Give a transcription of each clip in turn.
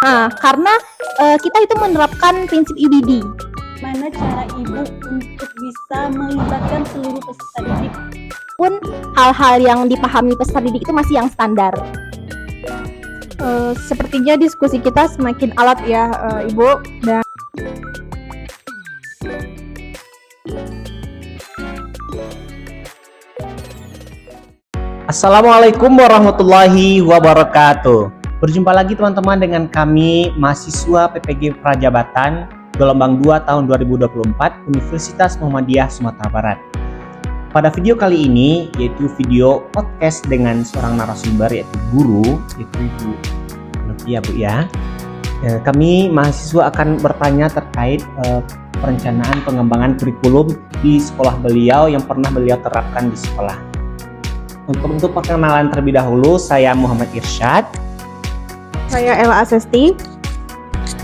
Nah, karena kita itu menerapkan prinsip UBD. Mana cara ibu untuk bisa melibatkan seluruh peserta didik? Pun hal-hal yang dipahami peserta didik itu masih yang standar. Sepertinya diskusi kita semakin alat ya, Ibu. Dan Assalamualaikum warahmatullahi wabarakatuh. Berjumpa lagi teman-teman dengan kami mahasiswa PPG Prajabatan gelombang 2 tahun 2024 Universitas Muhammadiyah Sumatera Barat. Pada video kali ini yaitu video podcast dengan seorang narasumber yaitu guru, yaitu Ibu Novia Bu ya. Kami mahasiswa akan bertanya terkait perencanaan pengembangan kurikulum di sekolah beliau yang pernah beliau terapkan di sekolah. Untuk perkenalan terlebih dahulu, saya Muhammad Irsyad. saya Ella Asesti.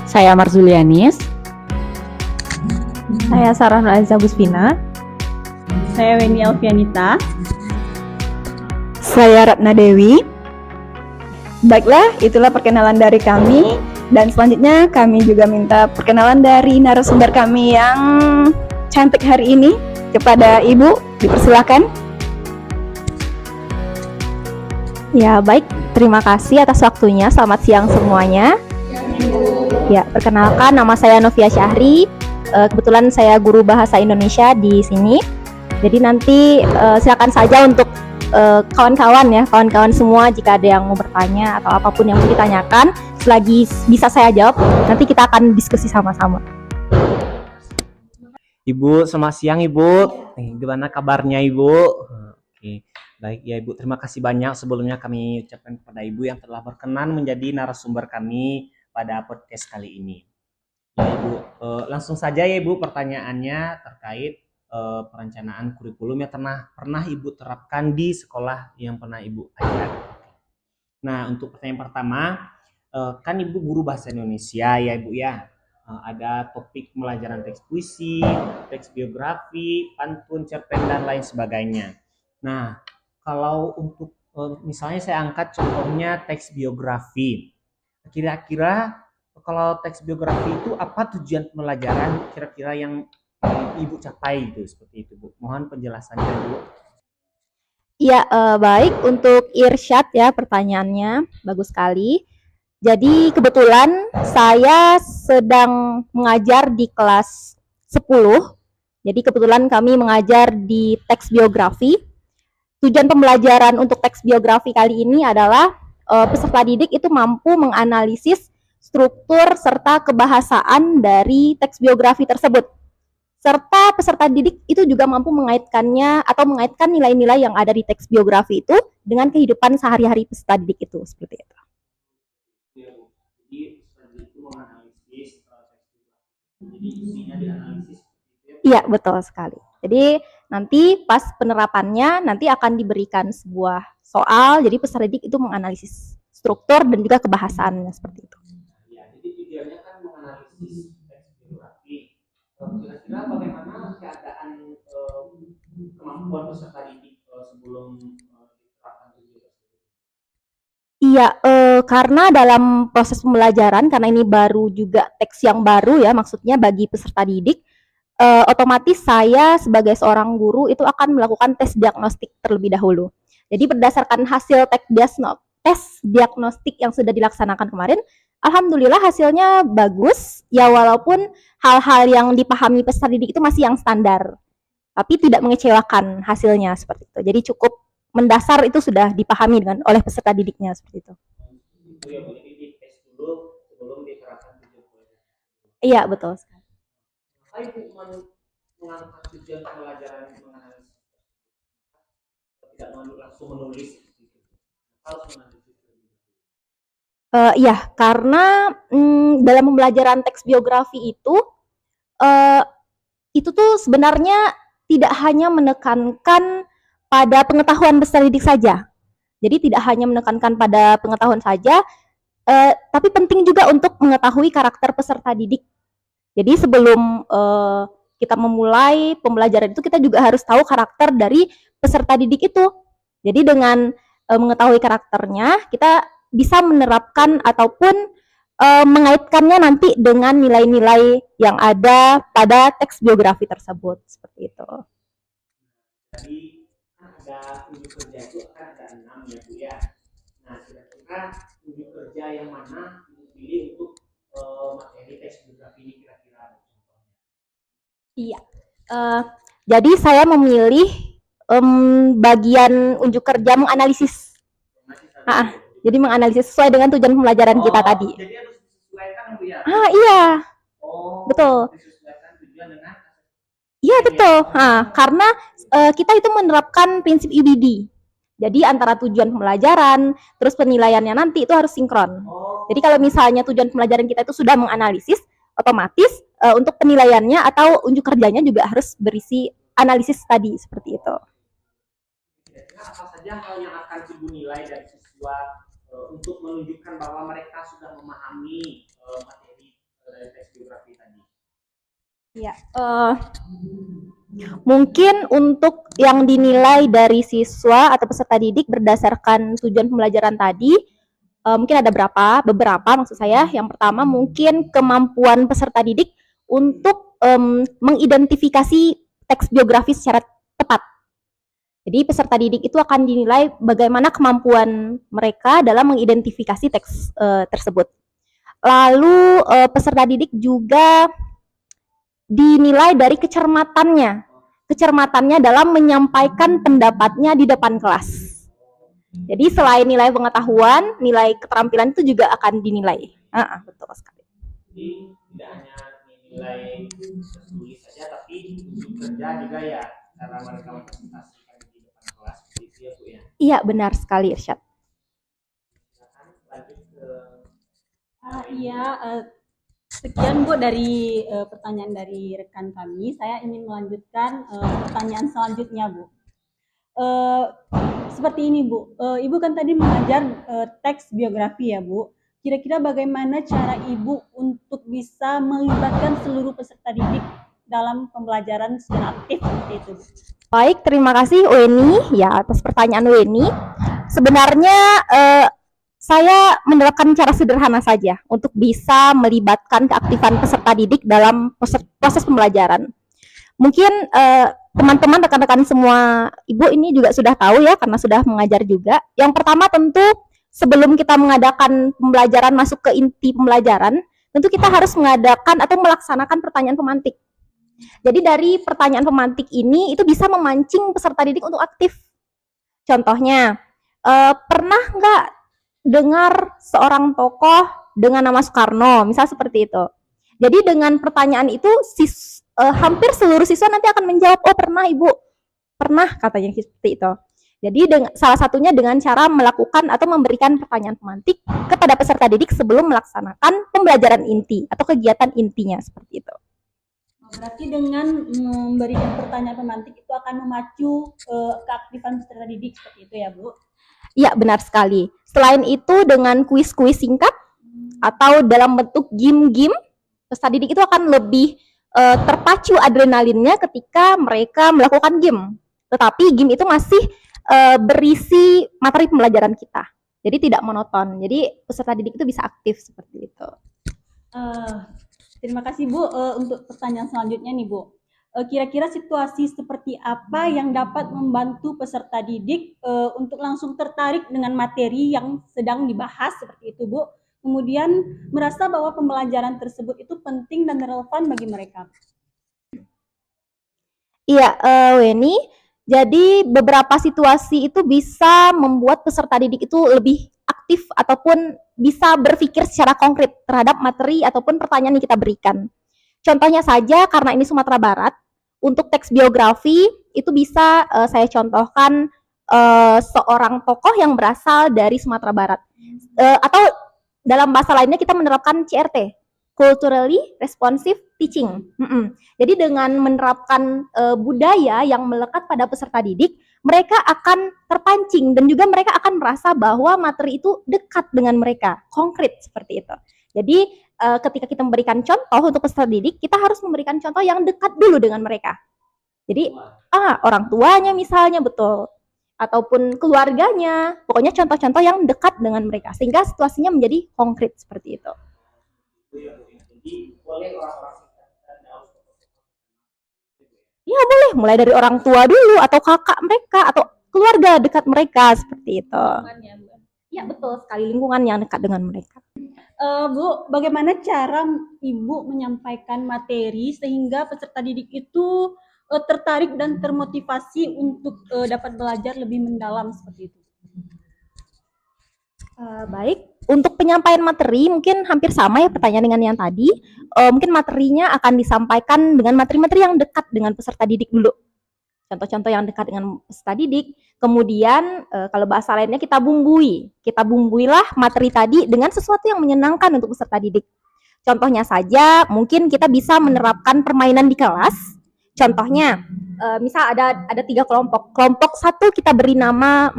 Saya Marzulianis. Saya Sarah Nuraiza Guspina. Saya Weni Alfianita. Saya Ratna Dewi. Baiklah, itulah perkenalan dari kami. Dan selanjutnya kami juga minta perkenalan dari narasumber kami yang cantik hari ini. Kepada Ibu, dipersilakan. Ya, baik. Terima kasih atas waktunya. Selamat siang semuanya. Ya, perkenalkan nama saya Novia Syahri. Kebetulan saya guru bahasa Indonesia di sini. Jadi nanti silakan saja untuk kawan-kawan semua jika ada yang mau bertanya atau apapun yang mau ditanyakan, selagi bisa saya jawab, nanti kita akan diskusi sama-sama. Ibu, selamat siang Ibu. Gimana kabarnya Ibu? Oke. Baik ya Ibu, terima kasih banyak sebelumnya kami ucapkan kepada Ibu yang telah berkenan menjadi narasumber kami pada podcast kali ini. Ya Ibu, langsung saja ya Ibu pertanyaannya terkait perencanaan kurikulum yang pernah Ibu terapkan di sekolah yang pernah Ibu ajar. Nah, untuk pertanyaan pertama, kan Ibu guru bahasa Indonesia ya Ibu ya. Ada topik pembelajaran teks puisi, teks biografi, pantun, cerpen dan lain sebagainya. Nah, kalau untuk misalnya saya angkat contohnya teks biografi. Kira-kira kalau teks biografi itu apa tujuan pembelajaran kira-kira yang Ibu capai itu seperti itu Bu. Mohon penjelasannya Bu. Ya, baik untuk Irsyad ya pertanyaannya. Bagus sekali. Jadi kebetulan saya sedang mengajar di kelas 10. Jadi kebetulan kami mengajar di teks biografi. Tujuan pembelajaran untuk teks biografi kali ini adalah peserta didik itu mampu menganalisis struktur serta kebahasaan dari teks biografi tersebut. Serta peserta didik itu juga mampu mengaitkannya atau mengaitkan nilai-nilai yang ada di teks biografi itu dengan kehidupan sehari-hari peserta didik itu, seperti itu. Jadi itu menganalisis jadi isinya dianalisis. Iya, betul sekali. Jadi nanti pas penerapannya nanti akan diberikan sebuah soal, jadi peserta didik itu menganalisis struktur dan juga kebahasaannya seperti itu. Ya, jadi tujuannya kan menganalisis teks biografi. Kira-kira bagaimana keadaan kemampuan peserta didik sebelum diterapkan tujuan tersebut? Iya, karena dalam proses pembelajaran, karena ini baru juga teks yang baru ya, maksudnya bagi peserta didik, otomatis saya sebagai seorang guru itu akan melakukan tes diagnostik terlebih dahulu. Jadi berdasarkan hasil tes diagnostik yang sudah dilaksanakan kemarin, alhamdulillah hasilnya bagus, ya walaupun hal-hal yang dipahami peserta didik itu masih yang standar, tapi tidak mengecewakan hasilnya seperti itu. Jadi cukup mendasar itu sudah dipahami oleh peserta didiknya seperti itu. Itu ya Bu, jadi dites dulu sebelum diterapkan tujuan. Iya, betul sekali. Saya mengangkat tujuan pembelajaran menganalisis tidak langsung menulis gitu. Harus menganalisis. Iya, karena dalam pembelajaran teks biografi itu tuh sebenarnya tidak hanya menekankan pada pengetahuan peserta didik saja. Jadi tidak hanya menekankan pada pengetahuan saja, tapi penting juga untuk mengetahui karakter peserta didik. Jadi sebelum kita memulai pembelajaran itu kita juga harus tahu karakter dari peserta didik itu. Jadi dengan mengetahui karakternya, kita bisa menerapkan ataupun mengaitkannya nanti dengan nilai-nilai yang ada pada teks biografi tersebut, seperti itu. Jadi kan ada unjuk kerja itu akan ada 6 ya Bu ya. Nah kira-kira unjuk kerja yang mana dipilih untuk materi teks biografi ini kira-kira contohnya? Iya. Jadi saya memilih bagian unjuk kerja menganalisis. Jadi menganalisis sesuai dengan tujuan pembelajaran kita tadi. Jadi harus disesuaikan Bu ya. Iya. Betul. Disesuaikan tujuan dengan. Iya betul. Karena kita itu menerapkan prinsip UBD. Jadi antara tujuan pembelajaran, terus penilaiannya nanti itu harus sinkron. Jadi kalau misalnya tujuan pembelajaran kita itu sudah menganalisis, otomatis untuk penilaiannya atau unjuk kerjanya juga harus berisi analisis tadi, seperti itu. Kira-kira apa saja hal yang akan Ibu nilai dari siswa untuk menunjukkan bahwa mereka sudah memahami materi dari teks biografi tadi? Ya, mungkin untuk yang dinilai dari siswa atau peserta didik berdasarkan tujuan pembelajaran tadi, mungkin ada beberapa maksud saya. Yang pertama mungkin kemampuan peserta didik untuk mengidentifikasi teks biografi secara tepat. Jadi peserta didik itu akan dinilai bagaimana kemampuan mereka dalam mengidentifikasi teks tersebut. Lalu peserta didik juga dinilai dari kecermatannya dalam menyampaikan pendapatnya di depan kelas. Jadi selain nilai pengetahuan, nilai keterampilan itu juga akan dinilai. Betul sekali. Jadi tidak hanya nilai tertulis saja, tapi untuk kerja juga ya, cara mereka mempresentasikan di depan kelas gitu ya Bu ya. Iya benar sekali Irsyad. Silakan lanjut ke. Sekian Bu dari pertanyaan dari rekan kami. Saya ingin melanjutkan pertanyaan selanjutnya Bu. Seperti ini Bu, Ibu kan tadi mengajar teks biografi ya Bu. Kira-kira bagaimana cara Ibu untuk bisa melibatkan seluruh peserta didik dalam pembelajaran secara aktif seperti itu Bu? Baik, terima kasih Weni ya atas pertanyaan Weni. Sebenarnya saya menerapkan cara sederhana saja untuk bisa melibatkan keaktifan peserta didik dalam proses pembelajaran. Mungkin teman-teman rekan-rekan semua Ibu ini juga sudah tahu ya karena sudah mengajar juga. Yang pertama tentu sebelum kita mengadakan pembelajaran masuk ke inti pembelajaran, tentu kita harus mengadakan atau melaksanakan pertanyaan pemantik. Jadi dari pertanyaan pemantik ini itu bisa memancing peserta didik untuk aktif. Contohnya, pernah nggak dengar seorang tokoh dengan nama Soekarno, misal seperti itu. Jadi dengan pertanyaan itu hampir seluruh siswa nanti akan menjawab, oh pernah Ibu, pernah katanya seperti itu. Jadi salah satunya dengan cara melakukan atau memberikan pertanyaan pemantik kepada peserta didik sebelum melaksanakan pembelajaran inti atau kegiatan intinya seperti itu. Berarti dengan memberikan pertanyaan pemantik itu akan memacu keaktifan peserta didik seperti itu ya Bu? Iya benar sekali. Selain itu dengan kuis-kuis singkat atau dalam bentuk game-game, peserta didik itu akan lebih terpacu adrenalinnya ketika mereka melakukan game. Tetapi game itu masih berisi materi pembelajaran kita. Jadi tidak monoton. Jadi peserta didik itu bisa aktif seperti itu. Terima kasih Bu. Untuk pertanyaan selanjutnya nih Bu. Kira-kira situasi seperti apa yang dapat membantu peserta didik untuk langsung tertarik dengan materi yang sedang dibahas seperti itu Bu. Kemudian merasa bahwa pembelajaran tersebut itu penting dan relevan bagi mereka. Iya, Weni. Jadi beberapa situasi itu bisa membuat peserta didik itu lebih aktif ataupun bisa berpikir secara konkret terhadap materi ataupun pertanyaan yang kita berikan. Contohnya saja karena ini Sumatera Barat, untuk teks biografi itu bisa saya contohkan seorang tokoh yang berasal dari Sumatera Barat. Atau dalam bahasa lainnya kita menerapkan CRT, Culturally Responsive Teaching. Jadi dengan menerapkan budaya yang melekat pada peserta didik, mereka akan terpancing dan juga mereka akan merasa bahwa materi itu dekat dengan mereka, konkret seperti itu. Jadi ketika kita memberikan contoh untuk peserta didik, kita harus memberikan contoh yang dekat dulu dengan mereka. Jadi, orang tuanya misalnya, betul, ataupun keluarganya, pokoknya contoh-contoh yang dekat dengan mereka, sehingga situasinya menjadi konkret seperti itu. Ya boleh, mulai dari orang tua dulu, atau kakak mereka, atau keluarga dekat mereka, seperti itu. Ya betul sekali, lingkungan yang dekat dengan mereka. Bu, bagaimana cara Ibu menyampaikan materi sehingga peserta didik itu tertarik dan termotivasi untuk dapat belajar lebih mendalam seperti itu? Baik, untuk penyampaian materi mungkin hampir sama ya pertanyaan dengan yang tadi. Mungkin materinya akan disampaikan dengan materi-materi yang dekat dengan peserta didik dulu. Contoh-contoh yang dekat dengan peserta didik. Kemudian kalau bahasa lainnya kita bumbui. Kita bumbuilah materi tadi dengan sesuatu yang menyenangkan untuk peserta didik. Contohnya saja, mungkin kita bisa menerapkan permainan di kelas. Contohnya, misal ada 3 kelompok. Kelompok 1 kita beri nama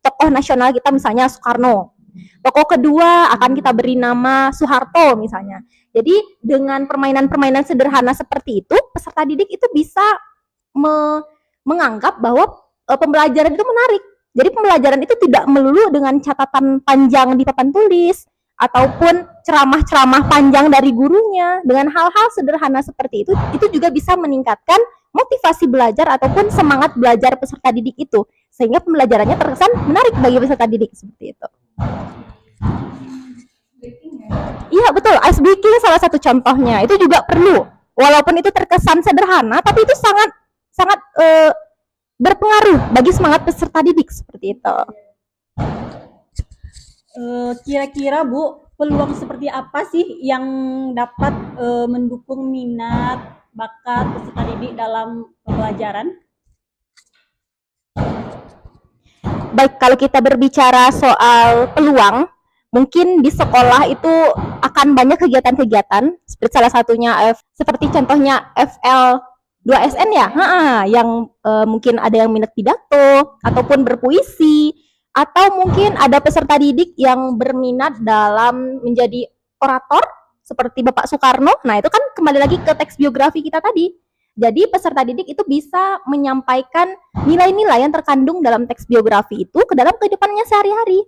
tokoh nasional kita, misalnya Soekarno. Tokoh kedua akan kita beri nama Soeharto misalnya. Jadi dengan permainan-permainan sederhana seperti itu, peserta didik itu bisa menganggap bahwa pembelajaran itu menarik. Jadi pembelajaran itu tidak melulu dengan catatan panjang di papan tulis ataupun ceramah-ceramah panjang dari gurunya. Dengan hal-hal sederhana seperti itu juga bisa meningkatkan motivasi belajar ataupun semangat belajar peserta didik itu, sehingga pembelajarannya terkesan menarik bagi peserta didik seperti itu. Iya betul, ice breaking salah satu contohnya. Itu juga perlu. Walaupun itu terkesan sederhana, tapi itu sangat berpengaruh bagi semangat peserta didik seperti itu. Kira-kira Bu, peluang seperti apa sih yang dapat mendukung minat, bakat peserta didik dalam pembelajaran? Baik, kalau kita berbicara soal peluang, mungkin di sekolah itu akan banyak kegiatan-kegiatan, seperti salah satunya seperti contohnya FL 2SN ya, yang mungkin ada yang minat pidato ataupun berpuisi, atau mungkin ada peserta didik yang berminat dalam menjadi orator seperti Bapak Soekarno. Nah, itu kan kembali lagi ke teks biografi kita tadi. Jadi peserta didik itu bisa menyampaikan nilai-nilai yang terkandung dalam teks biografi itu ke dalam kehidupannya sehari-hari.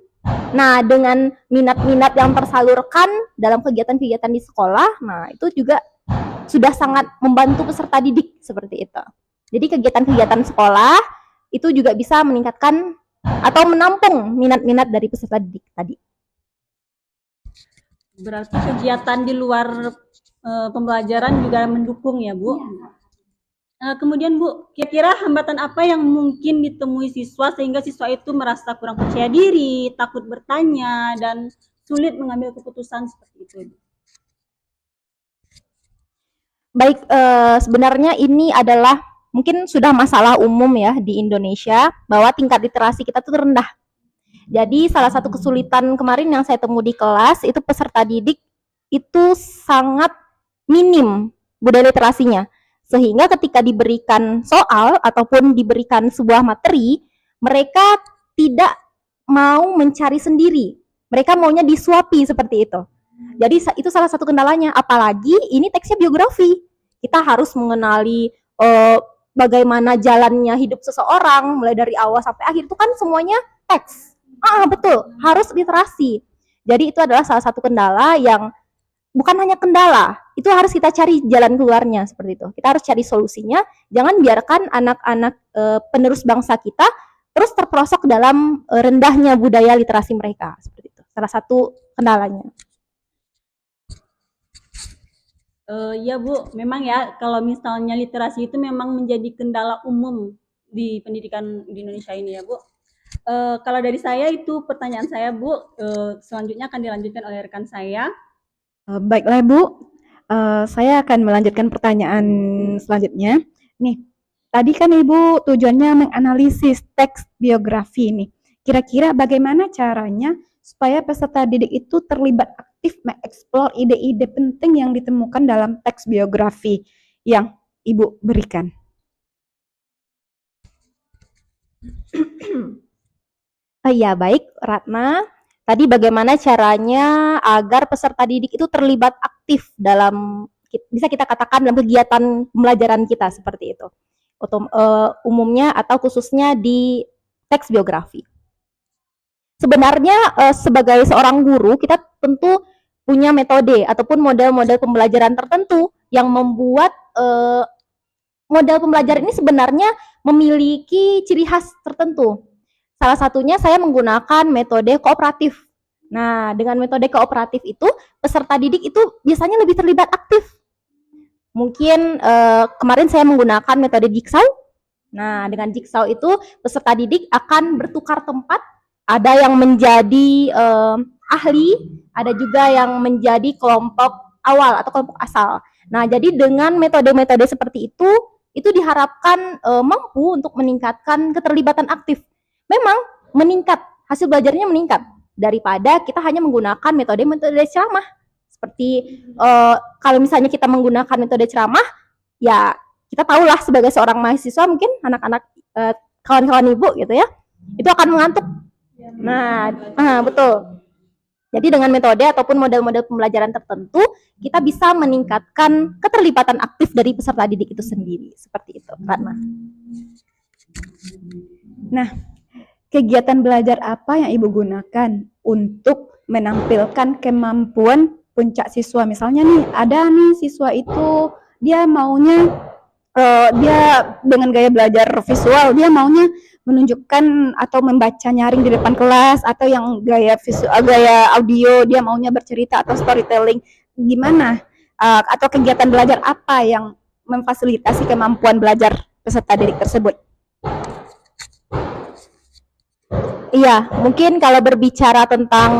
Nah, dengan minat-minat yang tersalurkan dalam kegiatan-kegiatan di sekolah, nah itu juga sudah sangat membantu peserta didik seperti itu. Jadi kegiatan-kegiatan sekolah itu juga bisa meningkatkan atau menampung minat-minat dari peserta didik tadi. Berarti kegiatan di luar pembelajaran juga mendukung ya, Bu? Kemudian Bu, kira-kira hambatan apa yang mungkin ditemui siswa sehingga siswa itu merasa kurang percaya diri, takut bertanya, dan sulit mengambil keputusan seperti itu? Baik, sebenarnya ini adalah mungkin sudah masalah umum ya di Indonesia, bahwa tingkat literasi kita tuh rendah. Jadi salah satu kesulitan kemarin yang saya temui di kelas, itu peserta didik itu sangat minim budaya literasinya. Sehingga ketika diberikan soal ataupun diberikan sebuah materi, mereka tidak mau mencari sendiri. Mereka maunya disuapi seperti itu. Jadi itu salah satu kendalanya. Apalagi ini teksnya biografi. Kita harus mengenali bagaimana jalannya hidup seseorang, mulai dari awal sampai akhir. Itu kan semuanya teks. Betul, harus literasi. Jadi itu adalah salah satu kendala yang bukan hanya kendala, itu harus kita cari jalan keluarnya seperti itu. Kita harus cari solusinya. Jangan biarkan anak-anak penerus bangsa kita terus terperosok dalam rendahnya budaya literasi mereka seperti itu. Salah satu kendalanya. Ya Bu, memang ya kalau misalnya literasi itu memang menjadi kendala umum di pendidikan di Indonesia ini ya Bu. Kalau dari saya itu pertanyaan saya Bu, selanjutnya akan dilanjutkan oleh rekan saya. Baiklah Bu, saya akan melanjutkan pertanyaan selanjutnya. Nih, tadi kan Ibu tujuannya menganalisis teks biografi nih. Kira-kira bagaimana caranya supaya peserta didik itu terlibat aktif mengeksplor ide-ide penting yang ditemukan dalam teks biografi yang Ibu berikan? Ya baik, Ratna. tadi bagaimana caranya agar peserta didik itu terlibat aktif dalam, bisa kita katakan dalam kegiatan pembelajaran kita seperti itu. Umumnya atau khususnya di teks biografi. Sebenarnya sebagai seorang guru kita tentu punya metode ataupun model-model pembelajaran tertentu yang membuat model pembelajaran ini sebenarnya memiliki ciri khas tertentu. Salah satunya saya menggunakan metode kooperatif. Nah, dengan metode kooperatif itu peserta didik itu biasanya lebih terlibat aktif. Mungkin kemarin saya menggunakan metode jigsaw. Nah, dengan jigsaw itu peserta didik akan bertukar tempat. Ada yang menjadi ahli, ada juga yang menjadi kelompok awal atau kelompok asal. Nah, jadi dengan metode-metode seperti itu diharapkan mampu untuk meningkatkan keterlibatan aktif. Memang meningkat, hasil belajarnya meningkat daripada kita hanya menggunakan metode-metode ceramah. Seperti kalau misalnya kita menggunakan metode ceramah, ya kita tahulah sebagai seorang mahasiswa mungkin anak-anak kawan-kawan ibu gitu ya, itu akan mengantuk. Nah, betul. Jadi dengan metode ataupun model-model pembelajaran tertentu, kita bisa meningkatkan keterlibatan aktif dari peserta didik itu sendiri. Seperti itu, Ratna. Nah, kegiatan belajar apa yang Ibu gunakan untuk menampilkan kemampuan puncak siswa? Misalnya nih, ada nih siswa itu dia maunya dia dengan gaya belajar visual, dia maunya menunjukkan atau membaca nyaring di depan kelas, atau yang gaya visual, gaya audio dia maunya bercerita atau storytelling. Gimana? Atau kegiatan belajar apa yang memfasilitasi kemampuan belajar peserta didik tersebut? Iya, mungkin kalau berbicara tentang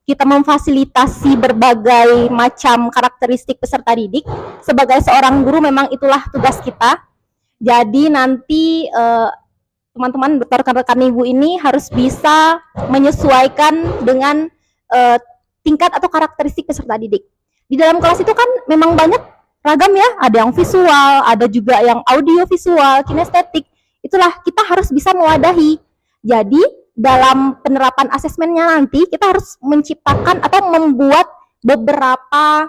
kita memfasilitasi berbagai macam karakteristik peserta didik, sebagai seorang guru memang itulah tugas kita. Jadi nanti teman-teman rekan-rekan ibu ini harus bisa menyesuaikan dengan tingkat atau karakteristik peserta didik. Di dalam kelas itu kan memang banyak ragam ya, ada yang visual, ada juga yang audio visual, kinestetik. Itulah kita harus bisa mewadahi. Jadi dalam penerapan asesmennya nanti kita harus menciptakan atau membuat beberapa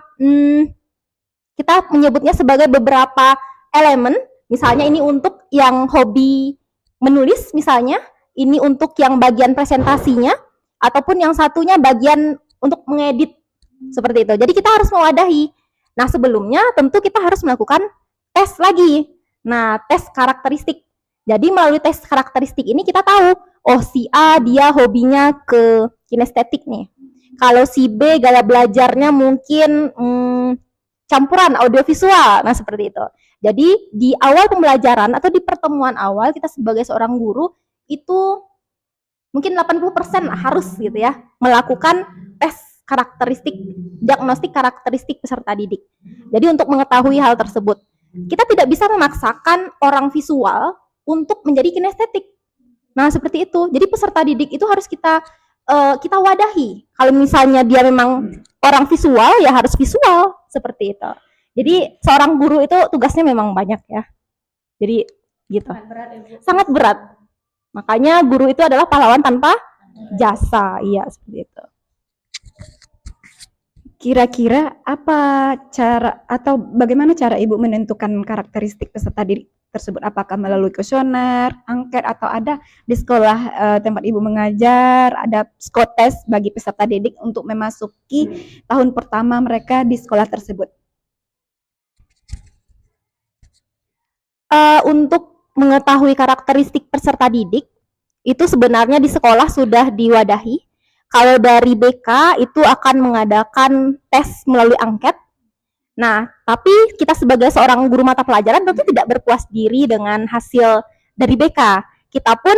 kita menyebutnya sebagai beberapa elemen. Misalnya ini untuk yang hobi menulis misalnya, ini untuk yang bagian presentasinya, ataupun yang satunya bagian untuk mengedit seperti itu. Jadi kita harus mewadahi. Nah, sebelumnya tentu kita harus melakukan tes lagi. Nah, tes karakteristik. Jadi melalui tes karakteristik ini kita tahu, oh si A dia hobinya ke kinestetik nih. Kalau si B gaya belajarnya mungkin campuran audiovisual. Nah, seperti itu. Jadi di awal pembelajaran atau di pertemuan awal kita sebagai seorang guru itu mungkin 80% harus gitu ya melakukan tes karakteristik, diagnostik karakteristik peserta didik. Jadi untuk mengetahui hal tersebut, kita tidak bisa memaksakan orang visual untuk menjadi kinestetik. Nah, seperti itu. Jadi peserta didik itu harus kita wadahi. Kalau misalnya dia memang orang visual, ya harus visual seperti itu. Jadi seorang guru itu tugasnya memang banyak ya. Jadi gitu. Sangat berat ya, Bu. Sangat berat. Makanya guru itu adalah pahlawan tanpa jasa. Iya, seperti itu. Kira-kira apa cara atau bagaimana cara Ibu menentukan karakteristik peserta didik tersebut? Apakah melalui kuesioner, angket, atau ada di sekolah tempat Ibu mengajar, ada psikotes bagi peserta didik untuk memasuki tahun pertama mereka di sekolah tersebut? Untuk mengetahui karakteristik peserta didik, itu sebenarnya di sekolah sudah diwadahi. Kalau dari BK itu akan mengadakan tes melalui angket. Nah, tapi kita sebagai seorang guru mata pelajaran tentu tidak berpuas diri dengan hasil dari BK. Kita pun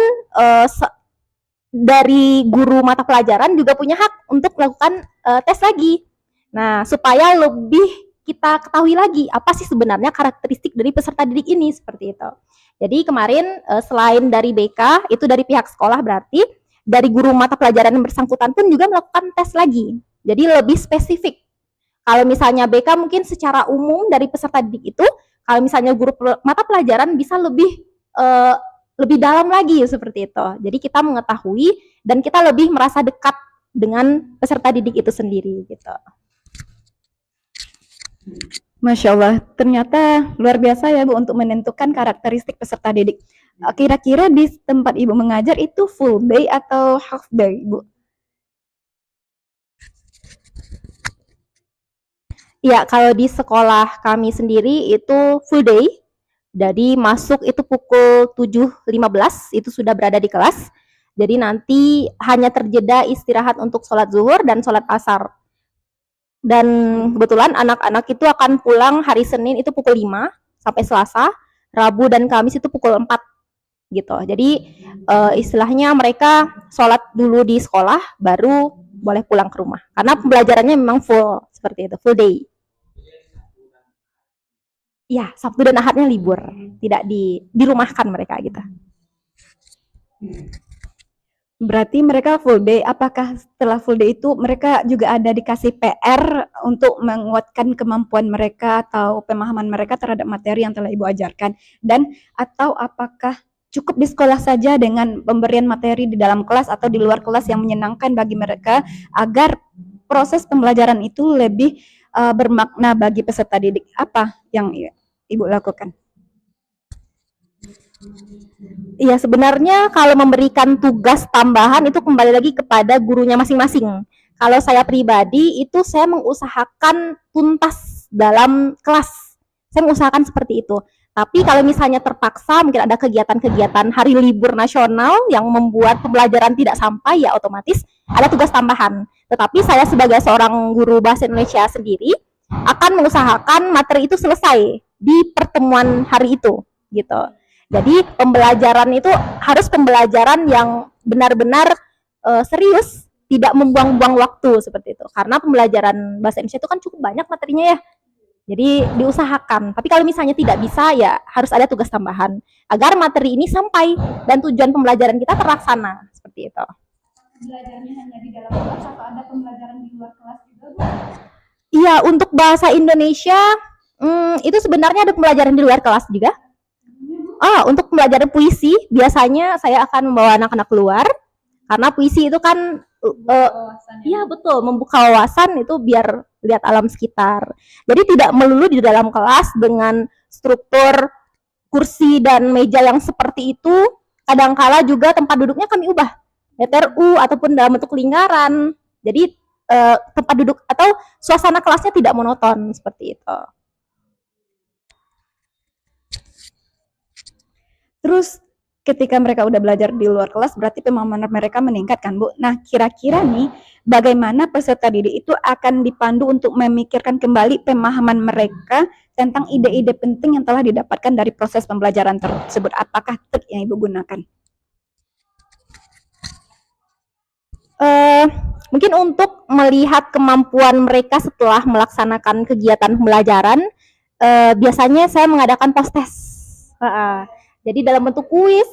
dari guru mata pelajaran juga punya hak untuk melakukan tes lagi. Nah, supaya lebih kita ketahui lagi apa sih sebenarnya karakteristik dari peserta didik ini, seperti itu. Jadi kemarin selain dari BK, itu dari pihak sekolah berarti dari guru mata pelajaran yang bersangkutan pun juga melakukan tes lagi. Jadi lebih spesifik. Kalau misalnya BK mungkin secara umum dari peserta didik itu, kalau misalnya guru mata pelajaran bisa lebih dalam lagi seperti itu. Jadi kita mengetahui dan kita lebih merasa dekat dengan peserta didik itu sendiri gitu. Masya Allah, ternyata luar biasa ya Bu untuk menentukan karakteristik peserta didik. Kira-kira di tempat Ibu mengajar itu full day atau half day, Bu? Ya, kalau di sekolah kami sendiri itu full day. Jadi masuk itu pukul 7.15 itu sudah berada di kelas. Jadi nanti hanya terjeda istirahat untuk sholat zuhur dan sholat asar. Dan kebetulan anak-anak itu akan pulang hari Senin itu pukul 5 sampai Selasa, Rabu dan Kamis itu pukul 4 gitu. Jadi istilahnya mereka sholat dulu di sekolah baru boleh pulang ke rumah. Karena pembelajarannya memang full seperti itu, full day. Iya, Sabtu dan Ahadnya libur, tidak dirumahkan mereka gitu. Berarti mereka full day. Apakah setelah full day itu mereka juga ada dikasih PR untuk menguatkan kemampuan mereka atau pemahaman mereka terhadap materi yang telah Ibu ajarkan? Dan atau apakah cukup di sekolah saja dengan pemberian materi di dalam kelas atau di luar kelas yang menyenangkan bagi mereka agar proses pembelajaran itu lebih bermakna bagi peserta didik? Apa yang Ibu lakukan? Iya, sebenarnya kalau memberikan tugas tambahan itu kembali lagi kepada gurunya masing-masing. Kalau saya pribadi itu saya mengusahakan tuntas dalam kelas. Saya mengusahakan seperti itu. Tapi kalau misalnya terpaksa mungkin ada kegiatan-kegiatan hari libur nasional yang membuat pembelajaran tidak sampai, ya otomatis ada tugas tambahan. Tetapi saya sebagai seorang guru bahasa Indonesia sendiri akan mengusahakan materi itu selesai di pertemuan hari itu gitu. Jadi pembelajaran itu harus pembelajaran yang benar-benar serius, tidak membuang-buang waktu seperti itu. Karena pembelajaran bahasa Indonesia itu kan cukup banyak materinya ya. Jadi diusahakan. Tapi kalau misalnya tidak bisa, ya harus ada tugas tambahan agar materi ini sampai dan tujuan pembelajaran kita terlaksana seperti itu. Belajarnya hanya di dalam kelas atau ada pembelajaran di luar kelas juga, Bu? Iya, untuk bahasa Indonesia itu sebenarnya ada pembelajaran di luar kelas juga. Untuk pembelajaran puisi biasanya saya akan membawa anak-anak keluar karena puisi itu kan iya betul, membuka wawasan itu biar lihat alam sekitar. Jadi tidak melulu di dalam kelas dengan struktur kursi dan meja yang seperti itu. Kadangkala juga tempat duduknya kami ubah letter U ataupun dalam bentuk lingkaran. Jadi tempat duduk atau suasana kelasnya tidak monoton seperti itu. Terus ketika mereka udah belajar di luar kelas berarti pemahaman mereka meningkat kan, Bu? Nah, kira-kira nih bagaimana peserta didik itu akan dipandu untuk memikirkan kembali pemahaman mereka tentang ide-ide penting yang telah didapatkan dari proses pembelajaran tersebut? Apakah trik yang Ibu gunakan? Mungkin untuk melihat kemampuan mereka setelah melaksanakan kegiatan pembelajaran, biasanya saya mengadakan post-test. Jadi dalam bentuk kuis,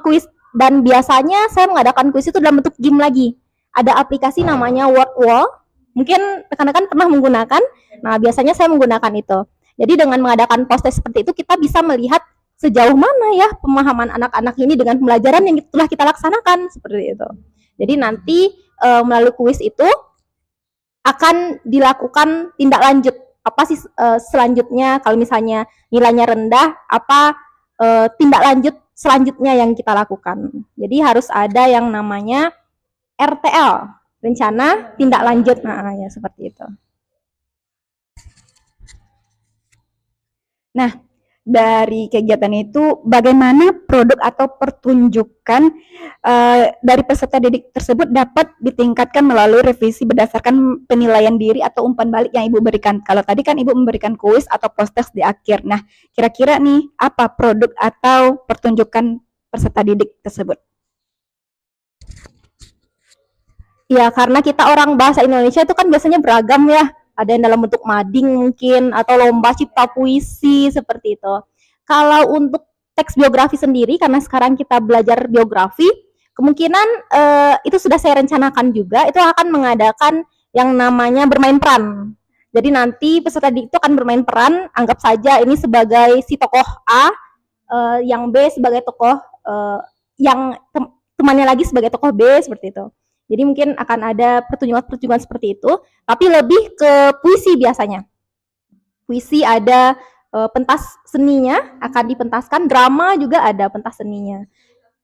kuis. Dan biasanya saya mengadakan kuis itu dalam bentuk game lagi. Ada aplikasi namanya Wordwall. Mungkin rekan-rekan pernah menggunakan. Nah, biasanya saya menggunakan itu. Jadi dengan mengadakan post-test seperti itu, kita bisa melihat sejauh mana ya pemahaman anak-anak ini dengan pembelajaran yang telah kita laksanakan seperti itu. Jadi nanti melalui kuis itu akan dilakukan tindak lanjut. Apa sih selanjutnya kalau misalnya nilainya rendah, apa tindak lanjut selanjutnya yang kita lakukan. Jadi harus ada yang namanya RTL, rencana tindak lanjut. Nah, ya seperti itu. Nah, dari kegiatan itu bagaimana produk atau pertunjukan dari peserta didik tersebut dapat ditingkatkan melalui revisi berdasarkan penilaian diri atau umpan balik yang Ibu berikan. Kalau tadi kan Ibu memberikan kuis atau post-test di akhir. Nah, kira-kira nih apa produk atau pertunjukan peserta didik tersebut? Ya, karena kita orang bahasa Indonesia itu kan biasanya beragam ya. Ada yang dalam bentuk mading mungkin, atau lomba cipta puisi, seperti itu. Kalau untuk teks biografi sendiri, karena sekarang kita belajar biografi, kemungkinan itu sudah saya rencanakan juga, itu akan mengadakan yang namanya bermain peran. Jadi nanti peserta didik itu akan bermain peran, anggap saja ini sebagai si tokoh A, yang B sebagai tokoh, yang temannya lagi sebagai tokoh B, seperti itu. Jadi mungkin akan ada pertunjukan-pertunjukan seperti itu, tapi lebih ke puisi biasanya. Puisi ada pentas seninya akan dipentaskan, drama juga ada pentas seninya.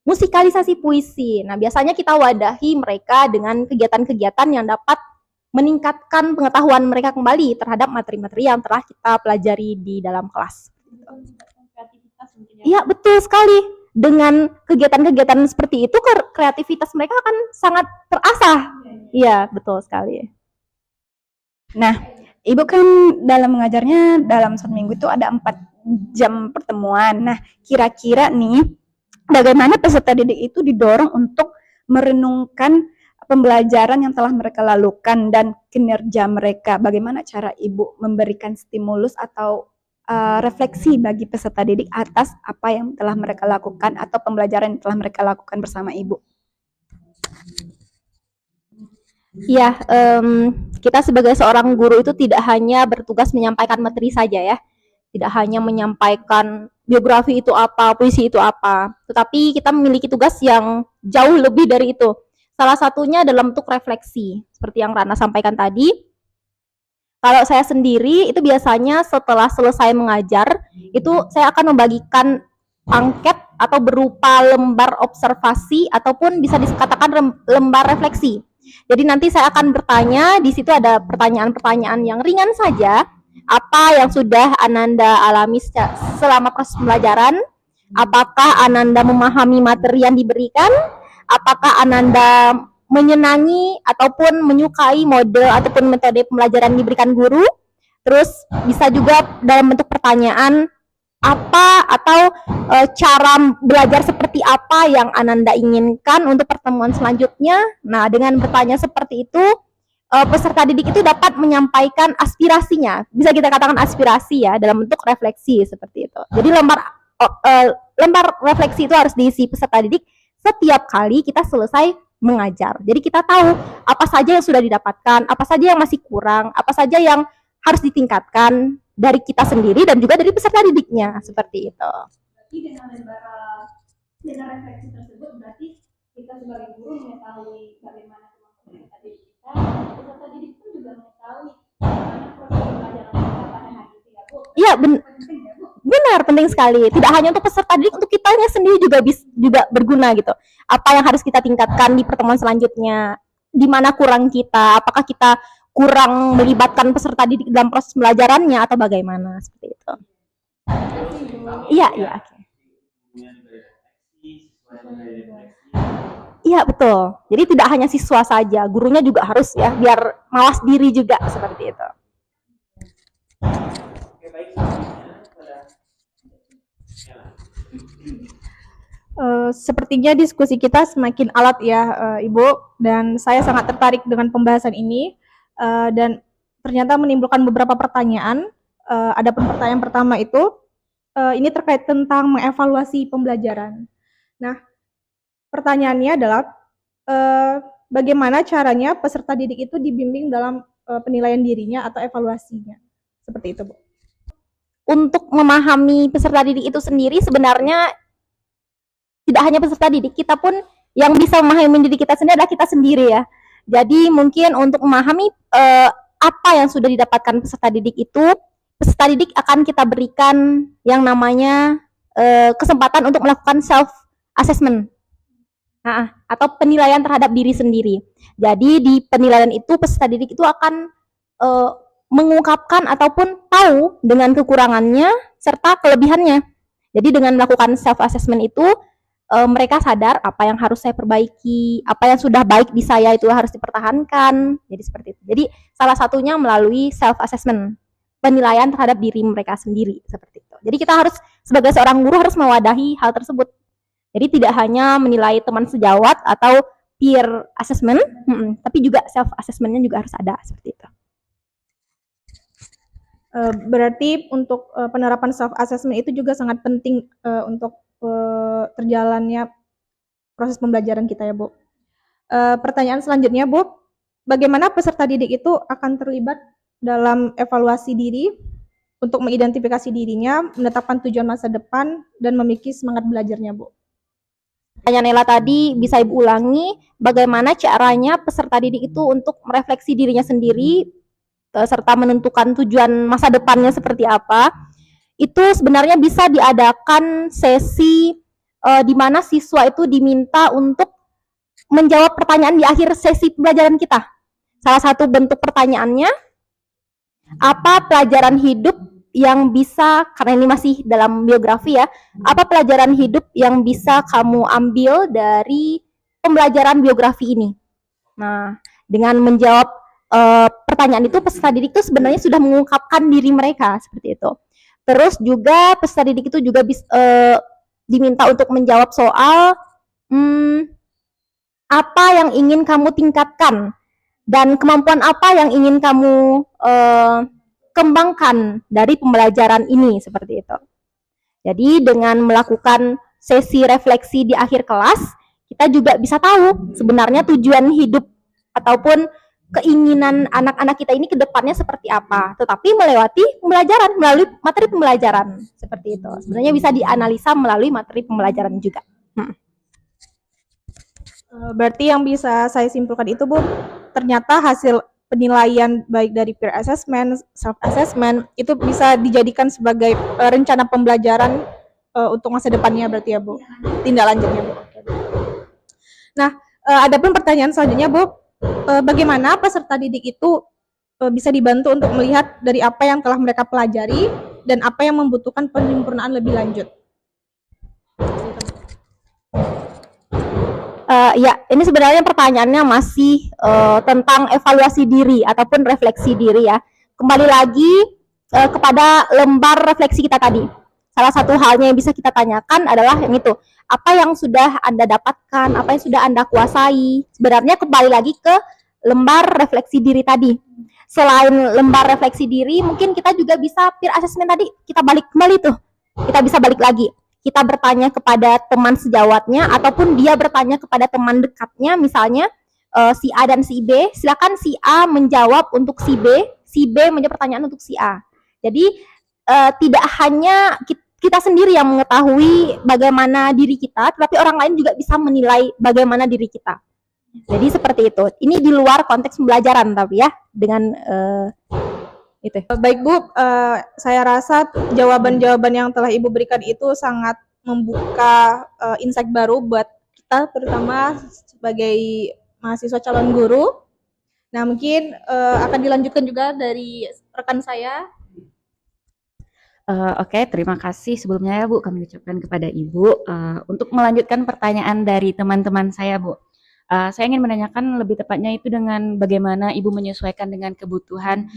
Musikalisasi puisi. Nah, biasanya kita wadahi mereka dengan kegiatan-kegiatan yang dapat meningkatkan pengetahuan mereka kembali terhadap materi-materi yang telah kita pelajari di dalam kelas. Kreativitas mungkin ya. Iya, betul sekali. Dengan kegiatan-kegiatan seperti itu, kreativitas mereka akan sangat terasah. Iya, betul sekali. Nah, Ibu kan dalam mengajarnya dalam 1 minggu itu ada 4 jam pertemuan. Nah, kira-kira nih, bagaimana peserta didik itu didorong untuk merenungkan pembelajaran yang telah mereka lakukan dan kinerja mereka. Bagaimana cara Ibu memberikan stimulus atau refleksi bagi peserta didik atas apa yang telah mereka lakukan atau pembelajaran yang telah mereka lakukan bersama Ibu? Iya, kita sebagai seorang guru itu tidak hanya bertugas menyampaikan materi saja ya, tidak hanya menyampaikan biografi itu apa, puisi itu apa, tetapi kita memiliki tugas yang jauh lebih dari itu. Salah satunya dalam bentuk refleksi, seperti yang Rana sampaikan tadi. Kalau saya sendiri itu biasanya setelah selesai mengajar, itu saya akan membagikan angket atau berupa lembar observasi ataupun bisa dikatakan lembar refleksi. Jadi nanti saya akan bertanya, di situ ada pertanyaan-pertanyaan yang ringan saja, apa yang sudah Ananda alami selama proses pembelajaran, apakah Ananda memahami materi yang diberikan, apakah Ananda menyenangi ataupun menyukai model ataupun metode pembelajaran yang diberikan guru, terus bisa juga dalam bentuk pertanyaan, apa atau cara belajar seperti apa yang Ananda inginkan untuk pertemuan selanjutnya. Nah, dengan bertanya seperti itu, peserta didik itu dapat menyampaikan aspirasinya. Bisa kita katakan aspirasi ya, dalam bentuk refleksi seperti itu. Jadi lembar refleksi itu harus diisi peserta didik setiap kali kita selesai mengajar. Jadi kita tahu apa saja yang sudah didapatkan, apa saja yang masih kurang, apa saja yang harus ditingkatkan dari kita sendiri dan juga dari peserta didiknya, seperti itu. Berarti dengan refleksi tersebut berarti kita sebagai guru mengetahui bagaimana kemampuan peserta didik kita, peserta didik pun juga mengetahui bagaimana proses pembelajaran kita pada hari itu ya Bu. Iya, benar, penting sekali. Tidak hanya untuk peserta didik, untuk kitanya sendiri juga berguna gitu. Apa yang harus kita tingkatkan di pertemuan selanjutnya, di mana kurang kita, apakah kita kurang melibatkan peserta didik dalam proses pembelajarannya atau bagaimana, seperti itu. Iya, oke. Iya, betul. Jadi tidak hanya siswa saja, gurunya juga harus ya, biar mawas diri juga, seperti itu. Sepertinya diskusi kita semakin alot ya, Ibu, dan saya sangat tertarik dengan pembahasan ini, dan ternyata menimbulkan beberapa pertanyaan. Adapun pertanyaan pertama itu, ini terkait tentang mengevaluasi pembelajaran. Nah, pertanyaannya adalah, bagaimana caranya peserta didik itu dibimbing dalam penilaian dirinya atau evaluasinya? Seperti itu, Bu. Untuk memahami peserta didik itu sendiri, sebenarnya tidak hanya peserta didik, kita pun yang bisa memahami diri kita sendiri adalah kita sendiri ya. Jadi mungkin untuk memahami apa yang sudah didapatkan peserta didik itu, peserta didik akan kita berikan yang namanya kesempatan untuk melakukan self assessment. Atau penilaian terhadap diri sendiri. Jadi di penilaian itu peserta didik itu akan mengungkapkan ataupun tahu dengan kekurangannya serta kelebihannya. Jadi dengan melakukan self assessment itu mereka sadar apa yang harus saya perbaiki, apa yang sudah baik di saya itu harus dipertahankan. Jadi seperti itu. Jadi salah satunya melalui self assessment, penilaian terhadap diri mereka sendiri, seperti itu. Jadi kita harus sebagai seorang guru harus mewadahi hal tersebut. Jadi tidak hanya menilai teman sejawat atau peer assessment, tapi juga self assessment-nya juga harus ada, seperti itu. Berarti untuk penerapan self assessment itu juga sangat penting untuk terjalannya proses pembelajaran kita ya, Bu. Pertanyaan selanjutnya, Bu, bagaimana peserta didik itu akan terlibat dalam evaluasi diri untuk mengidentifikasi dirinya, menetapkan tujuan masa depan, dan memiliki semangat belajarnya, Bu? Pertanyaan Nela tadi bisa Ibu ulangi, bagaimana caranya peserta didik itu untuk merefleksi dirinya sendiri serta menentukan tujuan masa depannya seperti apa. Itu sebenarnya bisa diadakan sesi di mana siswa itu diminta untuk menjawab pertanyaan di akhir sesi pembelajaran kita. Salah satu bentuk pertanyaannya, apa pelajaran hidup yang bisa, karena ini masih dalam biografi ya, apa pelajaran hidup yang bisa kamu ambil dari pembelajaran biografi ini? Nah, dengan menjawab pertanyaan itu, peserta didik itu sebenarnya sudah mengungkapkan diri mereka seperti itu. Terus juga peserta didik itu juga diminta untuk menjawab soal apa yang ingin kamu tingkatkan dan kemampuan apa yang ingin kamu kembangkan dari pembelajaran ini seperti itu. Jadi dengan melakukan sesi refleksi di akhir kelas, kita juga bisa tahu sebenarnya tujuan hidup ataupun keinginan anak-anak kita ini ke depannya seperti apa, tetapi melewati pembelajaran, melalui materi pembelajaran seperti itu. Sebenarnya bisa dianalisa melalui materi pembelajaran juga. Berarti yang bisa saya simpulkan itu, Bu, ternyata hasil penilaian baik dari peer assessment, self assessment itu bisa dijadikan sebagai rencana pembelajaran untuk masa depannya berarti ya, Bu. Tindak lanjutnya, Bu. Nah, adapun pertanyaan selanjutnya, Bu, bagaimana peserta didik itu bisa dibantu untuk melihat dari apa yang telah mereka pelajari dan apa yang membutuhkan penyempurnaan lebih lanjut? Ya, ini sebenarnya pertanyaannya masih tentang evaluasi diri ataupun refleksi diri ya. Kembali lagi kepada lembar refleksi kita tadi. Salah satu halnya yang bisa kita tanyakan adalah yang itu. Apa yang sudah Anda dapatkan, apa yang sudah Anda kuasai. Sebenarnya kembali lagi ke lembar refleksi diri tadi. Selain lembar refleksi diri, mungkin kita juga bisa peer assessment tadi. Kita balik kembali tuh. Kita bisa balik lagi. Kita bertanya kepada teman sejawatnya ataupun dia bertanya kepada teman dekatnya, misalnya si A dan si B, silakan si A menjawab untuk si B menjawab pertanyaan untuk si A. Jadi tidak hanya kita sendiri yang mengetahui bagaimana diri kita, tetapi orang lain juga bisa menilai bagaimana diri kita. Jadi seperti itu. Ini di luar konteks pembelajaran tapi ya, dengan itu. Baik, Bu, saya rasa jawaban-jawaban yang telah Ibu berikan itu sangat membuka insight baru buat kita, terutama sebagai mahasiswa calon guru. Nah, mungkin akan dilanjutkan juga dari rekan saya. Oke, terima kasih sebelumnya ya Bu, kami ucapkan kepada Ibu. Untuk melanjutkan pertanyaan dari teman-teman saya, Bu. Saya ingin menanyakan lebih tepatnya itu dengan bagaimana Ibu menyesuaikan dengan kebutuhan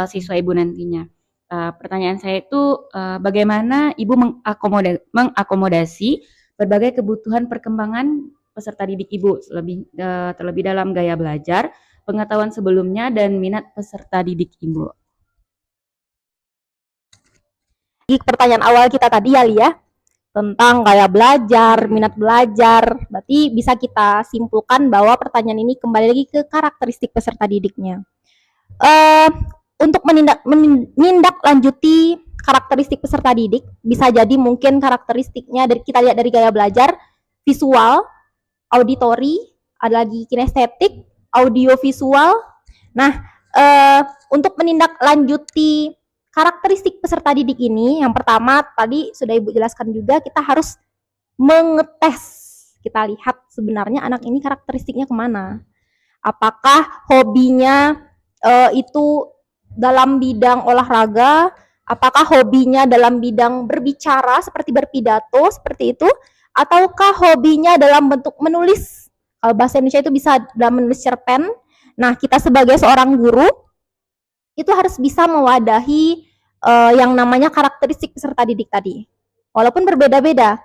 siswa Ibu nantinya. Pertanyaan saya itu bagaimana Ibu mengakomodasi berbagai kebutuhan perkembangan peserta didik Ibu, terlebih dalam gaya belajar, pengetahuan sebelumnya, dan minat peserta didik Ibu. Pertanyaan awal kita tadi ya, Lia, tentang gaya belajar, minat belajar. Berarti bisa kita simpulkan bahwa pertanyaan ini kembali lagi ke karakteristik peserta didiknya. Untuk menindaklanjuti karakteristik peserta didik, bisa jadi mungkin karakteristiknya kita lihat dari gaya belajar, visual, auditori, ada lagi kinestetik, audiovisual. Nah, untuk menindaklanjuti karakteristik peserta didik ini, yang pertama tadi sudah Ibu jelaskan juga, kita harus mengetes. Kita lihat sebenarnya anak ini karakteristiknya kemana. Apakah hobinya itu dalam bidang olahraga, apakah hobinya dalam bidang berbicara seperti berpidato, seperti itu, ataukah hobinya dalam bentuk menulis. Kalau bahasa Indonesia itu bisa dalam menulis cerpen. Nah, kita sebagai seorang guru itu harus bisa mewadahi yang namanya karakteristik peserta didik tadi. Walaupun berbeda-beda,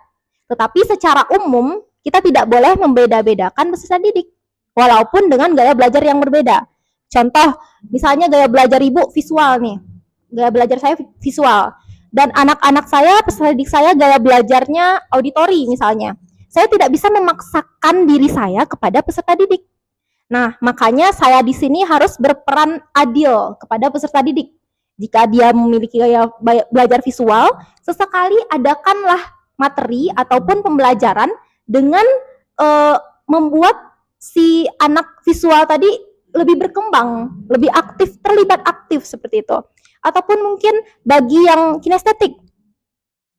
tetapi secara umum kita tidak boleh membeda-bedakan peserta didik, walaupun dengan gaya belajar yang berbeda. Contoh, misalnya gaya belajar Ibu visual nih, gaya belajar saya visual, dan anak-anak saya, peserta didik saya gaya belajarnya auditori misalnya. Saya tidak bisa memaksakan diri saya kepada peserta didik. Nah, makanya saya di sini harus berperan adil kepada peserta didik. Jika dia memiliki gaya belajar visual, sesekali adakanlah materi ataupun pembelajaran dengan membuat si anak visual tadi lebih berkembang, lebih aktif, terlibat aktif seperti itu. Ataupun mungkin bagi yang kinestetik,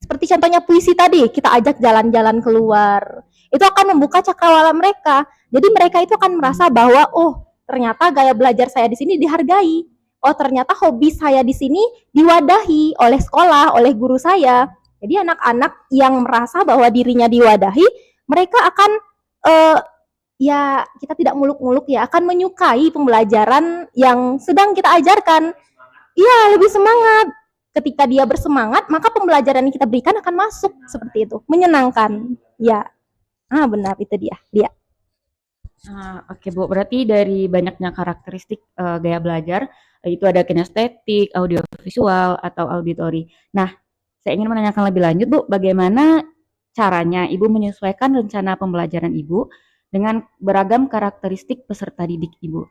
seperti contohnya puisi tadi, kita ajak jalan-jalan keluar. Itu akan membuka cakrawala mereka. Jadi mereka itu akan merasa bahwa oh, ternyata gaya belajar saya di sini dihargai. Oh, ternyata hobi saya di sini diwadahi oleh sekolah, oleh guru saya. Jadi anak-anak yang merasa bahwa dirinya diwadahi, mereka akan ya kita tidak muluk-muluk ya, akan menyukai pembelajaran yang sedang kita ajarkan. Iya, lebih semangat. Ketika dia bersemangat, maka pembelajaran yang kita berikan akan masuk seperti itu, menyenangkan. Ya, benar itu dia. Oke Bu, berarti dari banyaknya karakteristik gaya belajar, itu ada kinestetik, audiovisual, atau auditori. Nah, saya ingin menanyakan lebih lanjut Bu, bagaimana caranya Ibu menyesuaikan rencana pembelajaran Ibu dengan beragam karakteristik peserta didik Ibu?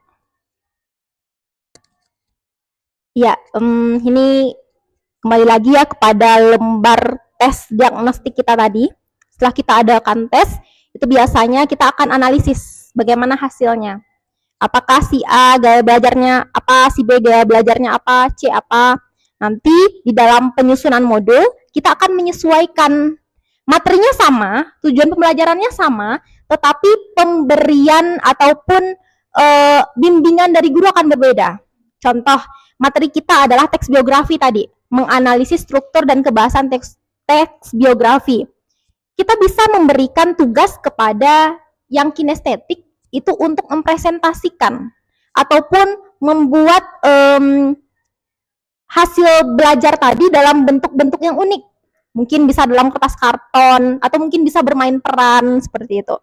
Ya, ini kembali lagi ya kepada lembar tes diagnostik kita tadi. Setelah kita adakan tes, itu biasanya kita akan analisis bagaimana hasilnya. Apakah si A gaya belajarnya apa, si B gaya belajarnya apa, C apa. Nanti di dalam penyusunan modul, kita akan menyesuaikan materinya sama, tujuan pembelajarannya sama, tetapi pemberian ataupun bimbingan dari guru akan berbeda. Contoh, materi kita adalah teks biografi tadi, menganalisis struktur dan kebahasan teks biografi. Kita bisa memberikan tugas kepada yang kinestetik itu untuk mempresentasikan ataupun membuat hasil belajar tadi dalam bentuk-bentuk yang unik. Mungkin bisa dalam kertas karton atau mungkin bisa bermain peran seperti itu.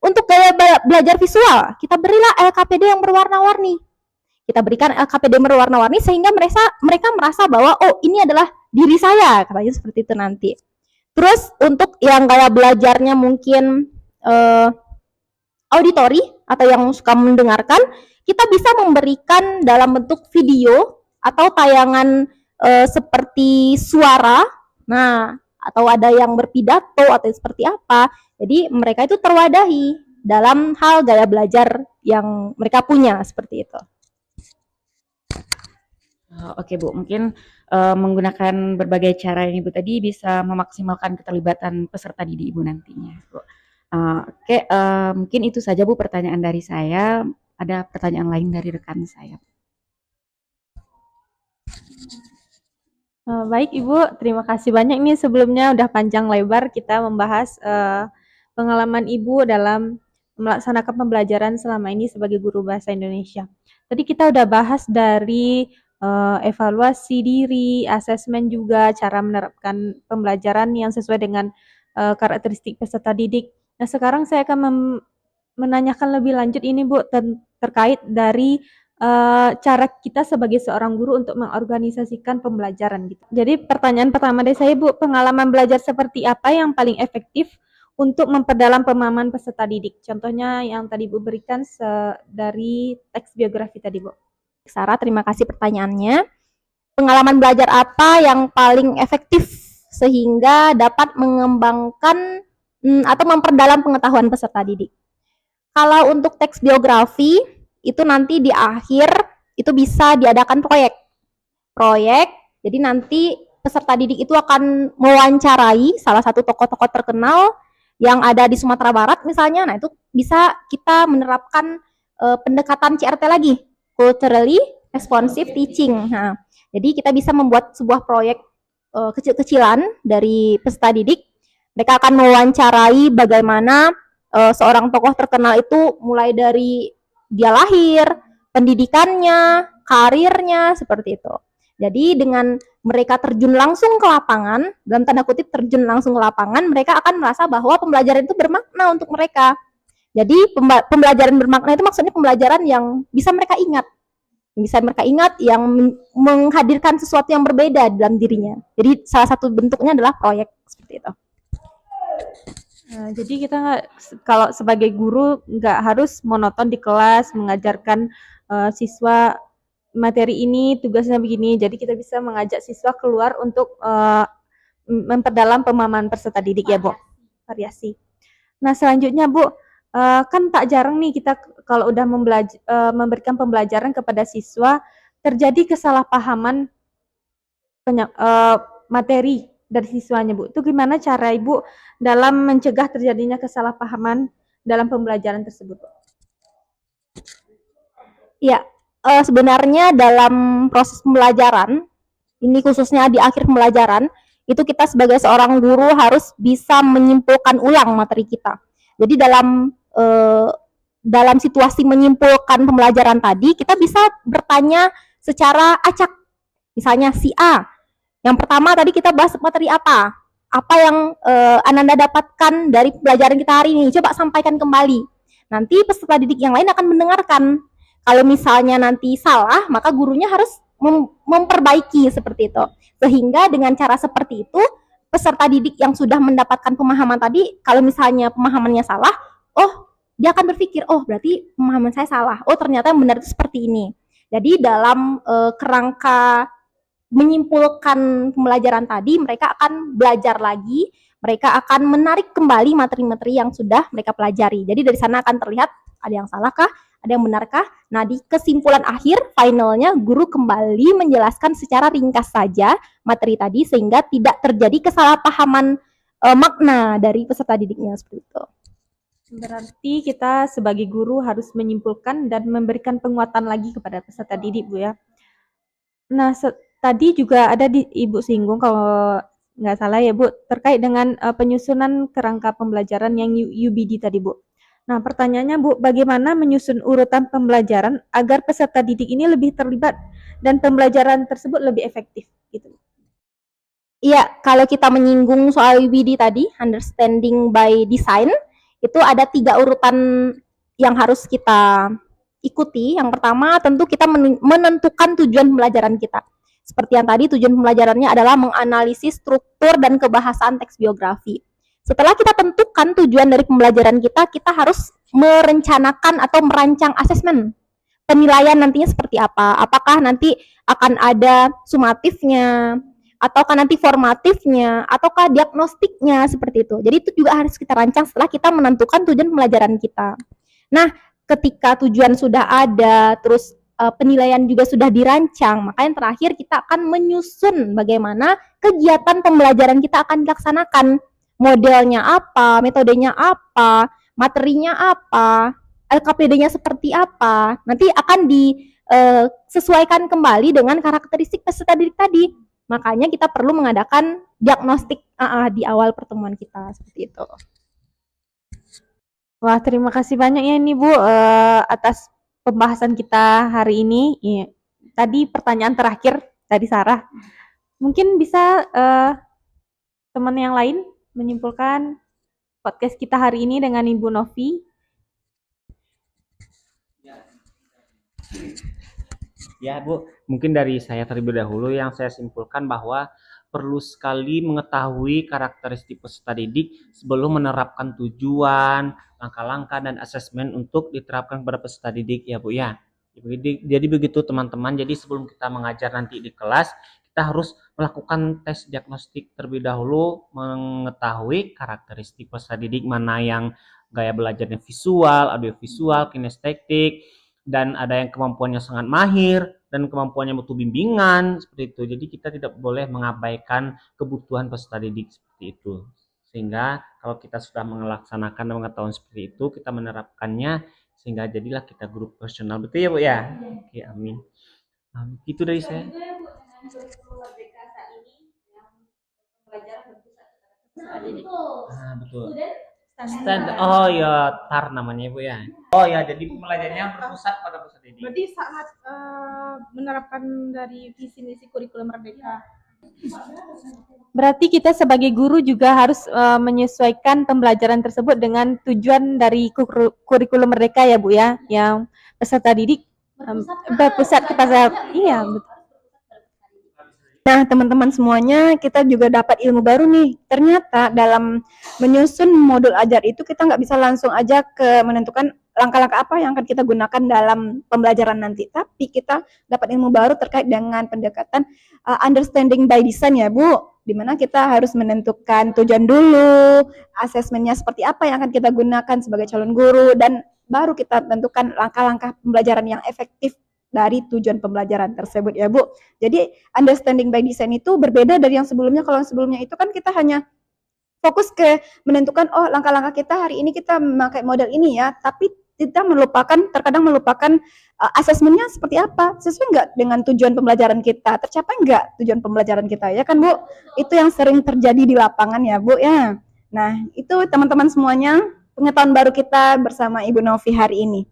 Untuk gaya belajar visual, kita berilah LKPD yang berwarna-warni. Kita berikan LKPD berwarna-warni sehingga mereka merasa bahwa oh, ini adalah diri saya, katanya seperti itu nanti. Terus untuk yang gaya belajarnya mungkin auditori atau yang suka mendengarkan, kita bisa memberikan dalam bentuk video atau tayangan seperti suara, nah atau ada yang berpidato atau seperti apa. Jadi mereka itu terwadahi dalam hal gaya belajar yang mereka punya seperti itu. Oke Bu, mungkin menggunakan berbagai cara yang Ibu tadi bisa memaksimalkan keterlibatan peserta didik Ibu nantinya, Bu. Oke, mungkin itu saja Bu pertanyaan dari saya. Ada pertanyaan lain dari rekan saya? Baik Ibu, terima kasih banyak nih sebelumnya udah panjang lebar kita membahas pengalaman Ibu dalam melaksanakan pembelajaran selama ini sebagai guru bahasa Indonesia. Tadi kita udah bahas dari evaluasi diri, asesmen juga, cara menerapkan pembelajaran yang sesuai dengan karakteristik peserta didik. Nah, sekarang saya akan menanyakan lebih lanjut ini Bu, terkait dari cara kita sebagai seorang guru untuk mengorganisasikan pembelajaran gitu. Jadi pertanyaan pertama dari saya Bu, pengalaman belajar seperti apa yang paling efektif untuk memperdalam pemahaman peserta didik? Contohnya yang tadi Bu berikan dari teks biografi tadi Bu. Sarah, terima kasih pertanyaannya. Pengalaman belajar apa yang paling efektif sehingga dapat mengembangkan atau memperdalam pengetahuan peserta didik? Kalau untuk teks biografi, itu nanti di akhir itu bisa diadakan proyek. Jadi nanti peserta didik itu akan mewawancarai salah satu tokoh-tokoh terkenal yang ada di Sumatera Barat misalnya. Nah, itu bisa kita menerapkan pendekatan CRT lagi, culturally responsive teaching. Nah, jadi kita bisa membuat sebuah proyek kecil-kecilan dari peserta didik. Mereka akan mewawancarai bagaimana seorang tokoh terkenal itu mulai dari dia lahir, pendidikannya, karirnya, seperti itu. Jadi dengan mereka terjun langsung ke lapangan, dalam tanda kutip terjun langsung ke lapangan, mereka akan merasa bahwa pembelajaran itu bermakna untuk mereka. Jadi pembelajaran bermakna itu maksudnya pembelajaran yang bisa mereka ingat. Yang menghadirkan sesuatu yang berbeda dalam dirinya. Jadi salah satu bentuknya adalah proyek seperti itu. Jadi kita kalau sebagai guru nggak harus monoton di kelas mengajarkan siswa materi ini tugasnya begini. Jadi kita bisa mengajak siswa keluar untuk memperdalam pemahaman peserta didik ya Bu. Variasi. Nah, selanjutnya Bu, kan tak jarang nih kita kalau udah memberikan pembelajaran kepada siswa terjadi kesalahpahaman materi dari siswanya Bu. Itu gimana cara Ibu dalam mencegah terjadinya kesalahpahaman dalam pembelajaran tersebut, Bu? Ya, sebenarnya dalam proses pembelajaran, ini khususnya di akhir pembelajaran, itu kita sebagai seorang guru harus bisa menyimpulkan ulang materi kita. Jadi dalam situasi menyimpulkan pembelajaran tadi, kita bisa bertanya secara acak. Misalnya si A, yang pertama tadi kita bahas materi apa? Apa yang Ananda dapatkan dari pelajaran kita hari ini? Coba sampaikan kembali. Nanti peserta didik yang lain akan mendengarkan. Kalau misalnya nanti salah, maka gurunya harus memperbaiki seperti itu. Sehingga dengan cara seperti itu, peserta didik yang sudah mendapatkan pemahaman tadi, kalau misalnya pemahamannya salah, oh dia akan berpikir, oh berarti pemahaman saya salah. Oh ternyata yang benar itu seperti ini. Jadi dalam kerangka menyimpulkan pembelajaran tadi, mereka akan belajar lagi, mereka akan menarik kembali materi-materi yang sudah mereka pelajari. Jadi dari sana akan terlihat ada yang salahkah, ada yang benarkah. Nah, di kesimpulan akhir, finalnya guru kembali menjelaskan secara ringkas saja materi tadi sehingga tidak terjadi kesalahpahaman makna dari peserta didiknya seperti itu. Berarti kita sebagai guru harus menyimpulkan dan memberikan penguatan lagi kepada peserta didik, Bu ya. Nah, tadi juga ada Ibu singgung kalau nggak salah ya Bu, terkait dengan penyusunan kerangka pembelajaran yang UBD tadi Bu. Nah, pertanyaannya Bu, bagaimana menyusun urutan pembelajaran agar peserta didik ini lebih terlibat dan pembelajaran tersebut lebih efektif gitu? Iya, kalau kita menyinggung soal UBD tadi, understanding by design, itu ada 3 urutan yang harus kita ikuti. Yang pertama, tentu kita menentukan tujuan pembelajaran kita. Seperti yang tadi, tujuan pembelajarannya adalah menganalisis struktur dan kebahasaan teks biografi. Setelah kita tentukan tujuan dari pembelajaran kita, kita harus merencanakan atau merancang asesmen. Penilaian nantinya seperti apa? Apakah nanti akan ada sumatifnya, ataukah nanti formatifnya, ataukah diagnostiknya, seperti itu. Jadi itu juga harus kita rancang setelah kita menentukan tujuan pembelajaran kita. Nah, ketika tujuan sudah ada, terus penilaian juga sudah dirancang, maka yang terakhir kita akan menyusun bagaimana kegiatan pembelajaran kita akan dilaksanakan. Modelnya apa, metodenya apa, materinya apa, LKPD-nya seperti apa. Nanti akan disesuaikan kembali dengan karakteristik peserta didik tadi. Makanya kita perlu mengadakan diagnostik di awal pertemuan kita seperti itu. Wah, terima kasih banyak ya ini Bu atas pembahasan kita hari ini. Ya, tadi pertanyaan terakhir dari Sarah. Mungkin bisa teman yang lain menyimpulkan podcast kita hari ini dengan Ibu Novi. Ya Bu, mungkin dari saya terlebih dahulu yang saya simpulkan bahwa perlu sekali mengetahui karakteristik peserta didik sebelum menerapkan tujuan, langkah-langkah dan asesmen untuk diterapkan kepada peserta didik ya Bu ya. Jadi begitu teman-teman, jadi sebelum kita mengajar nanti di kelas, kita harus melakukan tes diagnostik terlebih dahulu, mengetahui karakteristik peserta didik mana yang gaya belajarnya visual, audiovisual, kinestetik, dan ada yang kemampuannya sangat mahir dan kemampuannya butuh bimbingan seperti itu. Jadi kita tidak boleh mengabaikan kebutuhan peserta didik seperti itu. Sehingga kalau kita sudah melaksanakan dan mengetahui seperti itu, kita menerapkannya sehingga jadilah kita guru profesional. Betul ya Bu ya? Oke, amin. Itu dari saya. Betul. Oh ya, TAR namanya Bu ya. Oh ya, jadi pembelajarannya berpusat pada peserta didik. Berarti sangat menerapkan dari visi misi kurikulum Merdeka. Berarti kita sebagai guru juga harus menyesuaikan pembelajaran tersebut dengan tujuan dari kurikulum Merdeka ya Bu ya, yang peserta didik berpusat kepada iya betul. Nah, teman-teman semuanya, kita juga dapat ilmu baru nih. Ternyata dalam menyusun modul ajar itu kita nggak bisa langsung aja ke menentukan langkah-langkah apa yang akan kita gunakan dalam pembelajaran nanti. Tapi kita dapat ilmu baru terkait dengan pendekatan understanding by design ya Bu. dimana kita harus menentukan tujuan dulu, asesmennya seperti apa yang akan kita gunakan sebagai calon guru, dan baru kita tentukan langkah-langkah pembelajaran yang efektif dari tujuan pembelajaran tersebut ya Bu. Jadi understanding by design itu berbeda dari yang sebelumnya. Kalau yang sebelumnya itu kan kita hanya fokus ke menentukan langkah-langkah kita hari ini kita memakai model ini ya, tapi kita terkadang melupakan asesmennya seperti apa, sesuai nggak dengan tujuan pembelajaran kita, tercapai nggak tujuan pembelajaran kita ya kan Bu. Itu yang sering terjadi di lapangan ya Bu ya. Nah itu teman-teman semuanya pengetahuan baru kita bersama Ibu Novi hari ini.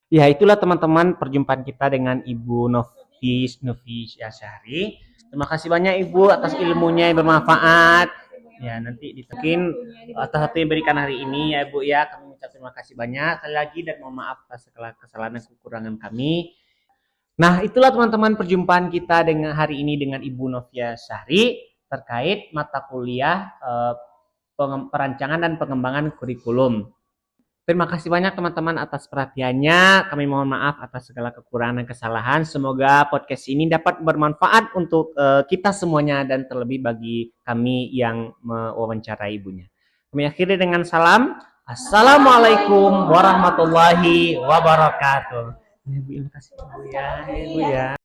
Ya, itulah teman-teman perjumpaan kita dengan Ibu Novi Syahri. Terima kasih banyak Ibu atas ilmunya yang bermanfaat. Ya, nanti ditekin atas satu yang berikan hari ini ya Ibu ya. Kami mengucap terima kasih banyak sekali lagi dan mohon maaf atas segala kesalahan dan kekurangan kami. Nah, itulah teman-teman perjumpaan kita dengan hari ini dengan Ibu Novia Syahri terkait mata kuliah perancangan dan pengembangan kurikulum. Terima kasih banyak teman-teman atas perhatiannya. Kami mohon maaf atas segala kekurangan dan kesalahan. Semoga podcast ini dapat bermanfaat untuk kita semuanya dan terlebih bagi kami yang mewawancarai ibunya. Kami akhiri dengan salam. Assalamualaikum warahmatullahi wabarakatuh. Terima kasih Ibu ya.